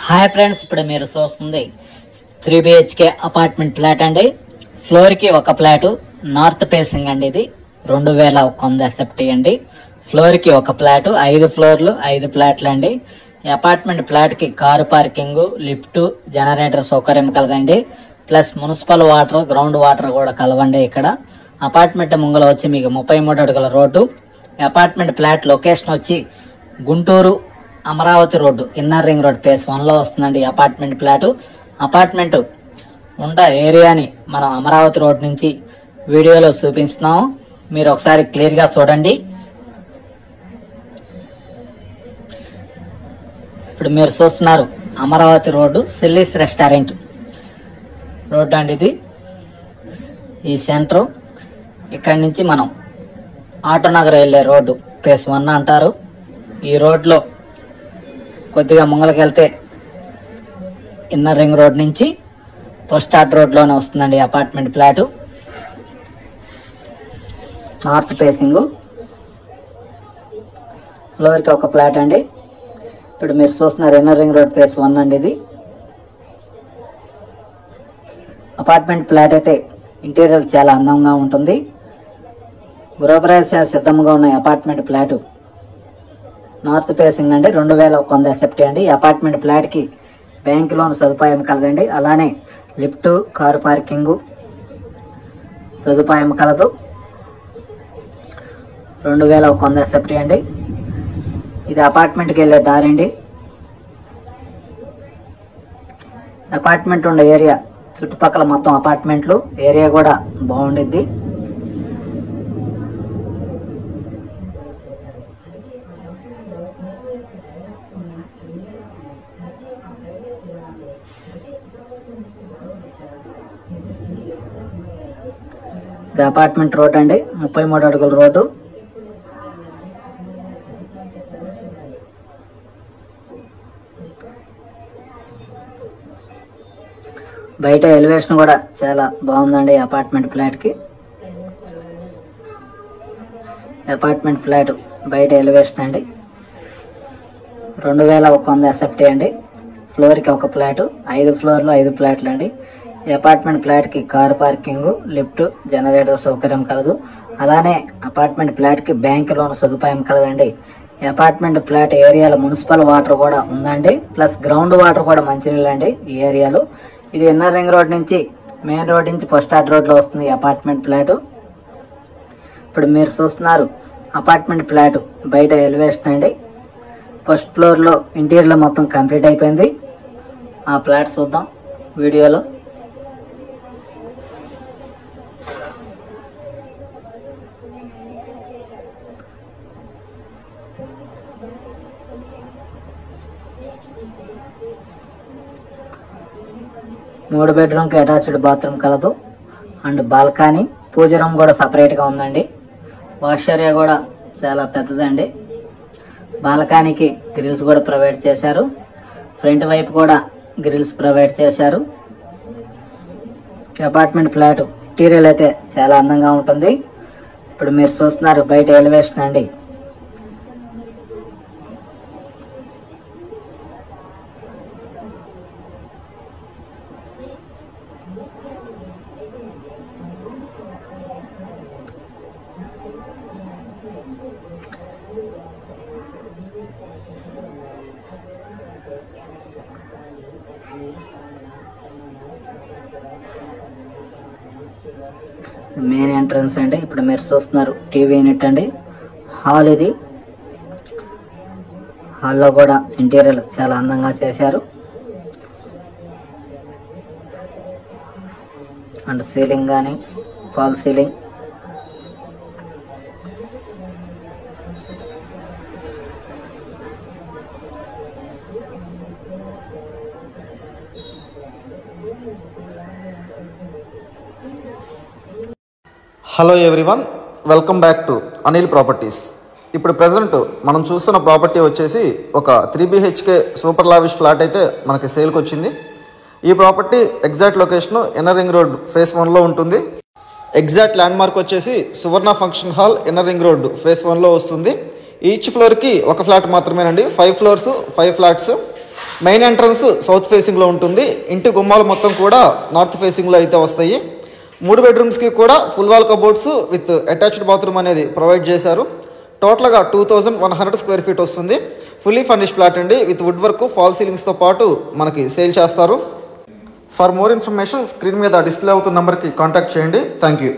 Hi friends, ఇప్పుడు మీరు చూస్తుంది 3 BHK అపార్ట్మెంట్ ఫ్లాట్ అండి. ఫ్లోర్కి ఒక ఫ్లాటు, నార్త్ ఫేసింగ్ అండి. ఇది 2100 సెప్టీ అండి. ఫ్లోర్కి ఒక ఫ్లాటు, 5 ఫ్లోర్లు 5 ఫ్లాట్లు అండి. ఈ అపార్ట్మెంట్ ఫ్లాట్కి కారు పార్కింగ్, లిఫ్ట్, జనరేటర్ సౌకర్యం కలదండి. Plus municipal water, ground water కూడా కలవండి. ఇక్కడ అపార్ట్మెంట్ ముంగల వచ్చి మీకు 33 అడుగుల రోడ్డు. ఈ అపార్ట్మెంట్ ఫ్లాట్ లొకేషన్ వచ్చి Guntur Amaravati road, inner ring road face 1 లో వస్తుందండి. అపార్ట్మెంట్ ఫ్లాట్ అపార్ట్మెంట్ ఉన్న ఏరియాని మనం అమరావతి రోడ్ నుంచి వీడియోలో చూపిస్తున్నాము. మీరు ఒకసారి క్లియర్ గా చూడండి. ఇప్పుడు మీరు చూస్తున్నారు అమరావతి రోడ్డు, సిల్లీస్ రెస్టారెంట్ రోడ్డు అండి. ఇది ఈ సెంటర్. ఇక్కడి నుంచి మనం ఆటోనగర్ వెళ్ళే రోడ్డు ఫేస్ 1 అంటారు. ఈ రోడ్లో కొద్దిగా ముంగలకి వెళ్తే ఇన్నర్ రింగ్ రోడ్ నుంచి పోస్ట్ ఆర్ట్ రోడ్లోనే వస్తుందండి అపార్ట్మెంట్ ఫ్లాటు. నార్త్ ఫేసింగ్, ఫ్లోర్కి ఒక ఫ్లాట్ అండి. ఇప్పుడు మీరు చూస్తున్నారు ఇన్నర్ రింగ్ రోడ్ ఫేస్ 1 అండి. ఇది అపార్ట్మెంట్ ఫ్లాట్ అయితే ఇంటీరియర్ చాలా అందంగా ఉంటుంది. గృహప్రవేశాలు సిద్ధంగా ఉన్న అపార్ట్మెంట్ ఫ్లాటు నార్త్ ఫేసింగ్ అండి. 2100 సెప్టీ అండి. ఈ అపార్ట్మెంట్ ఫ్లాట్ కి బ్యాంక్ లోన్ సదుపాయం కలదండి. అలానే లిఫ్ట్, కారు పార్కింగ్ సదుపాయం కలదు. 2100 సెప్టీ అండి. ఇది అపార్ట్మెంట్కి వెళ్ళే దారి అండి. అపార్ట్మెంట్ ఉండే ఏరియా చుట్టుపక్కల మొత్తం అపార్ట్మెంట్లు, ఏరియా కూడా బాగుండిద్ది. ఇది అపార్ట్మెంట్ రోడ్ అండి, 33 అడుగుల రోడ్డు. బయట ఎలివేషన్ కూడా చాలా బాగుందండి అపార్ట్మెంట్ ఫ్లాట్ కి. అపార్ట్మెంట్ ఫ్లాట్ బయట ఎలివేషన్ అండి. 2100 సెప్టీ అండి. ఫ్లోర్కి ఒక ఫ్లాట్, 5 ఫ్లోర్లు 5 ఫ్లాట్లు అండి. ఈ అపార్ట్మెంట్ ఫ్లాట్ కి కారు పార్కింగ్, లిఫ్ట్, జనరేటర్ సౌకర్యం కలదు. అలానే అపార్ట్మెంట్ ఫ్లాట్ కి బ్యాంక్ లోన్ సదుపాయం కలదండి. ఈ అపార్ట్మెంట్ ఫ్లాట్ ఏరియాలో మున్సిపల్ వాటర్ కూడా ఉందండి. ప్లస్ గ్రౌండ్ వాటర్ కూడా మంచినీళ్ళు అండి ఈ ఏరియాలో. ఇది ఇన్నర్ రింగ్ రోడ్ నుంచి, మెయిన్ రోడ్ నుంచి పోస్ట్ ఆర్ట్ రోడ్ లో వస్తుంది ఈ అపార్ట్మెంట్ ఫ్లాట్. ఇప్పుడు మీరు చూస్తున్నారు అపార్ట్మెంట్ ఫ్లాట్ బయట ఎలివేషన్ అండి. ఫస్ట్ ఫ్లోర్ లో ఇంటీరియర్ లో మొత్తం కంప్లీట్ అయిపోయింది. ఆ ఫ్లాట్ చూద్దాం వీడియోలో. మూడు బెడ్రూమ్ కి అటాచ్డ్ బాత్రూమ్ కలదు. అండ్ బాల్కనీ, పూజ రూమ్ కూడా సపరేట్ గా ఉందండి. వాష్ ఏరియా కూడా చాలా పెద్దదండి. బాల్కనీకి గ్రిల్స్ కూడా ప్రొవైడ్ చేశారు. ఫ్రంట్ వైపు కూడా గ్రిల్స్ ప్రొవైడ్ చేశారు. అపార్ట్మెంట్ ఫ్లాట్ ఇంటీరియర్ అయితే చాలా అందంగా ఉంటుంది. ఇప్పుడు మీరు చూస్తున్నారు బయట ఎలివేషన్ అండి. మెయిన్ ఎంట్రన్స్ అండి. ఇప్పుడు మీరు చూస్తున్నారు టీవీ యూనిట్ అండి. హాల్ ఇది. హాల్లో కూడా ఇంటీరియర్ చాలా అందంగా చేశారు. అండ్ సీలింగ్ కానీ fall ceiling. Hello everyone, welcome back to Anil properties. ఇప్పుడు ప్రజెంట్ మనం చూస్తున్న ప్రాపర్టీ వచ్చేసి ఒక 3 BHK సూపర్ లావిష్ ఫ్లాట్ అయితే మనకి సేల్కి వచ్చింది. ఈ property exact location inner ring road phase 1లో ఉంటుంది. ఎగ్జాక్ట్ ల్యాండ్ మార్క్ వచ్చేసి Suvarna function hall, inner ring road phase 1లో వస్తుంది. ఈచ్ ఫ్లోర్కి ఒక ఫ్లాట్ మాత్రమేనండి. 5 floors 5 flats. Main entrance south ఫేసింగ్లో ఉంటుంది. ఇంటి గుమ్మాలు మొత్తం కూడా నార్త్ ఫేసింగ్లో అయితే వస్తాయి. 3 బెడ్రూమ్స్కి కూడా full wall cupboards with attached bathroom అనేది ప్రొవైడ్ చేశారు. టోటల్గా 2100 స్క్వేర్ ఫీట్ వస్తుంది. ఫుల్లీ ఫర్నిష్డ్ ఫ్లాట్ అండి. విత్ వుడ్ వర్క్, ఫాల్ సీలింగ్స్తో పాటు మనకి సేల్ చేస్తారు. ఫర్ మోర్ ఇన్ఫర్మేషన్ స్క్రీన్ మీద డిస్ప్లే అవుతున్న నెంబర్కి కాంటాక్ట్ చేయండి. Thank you.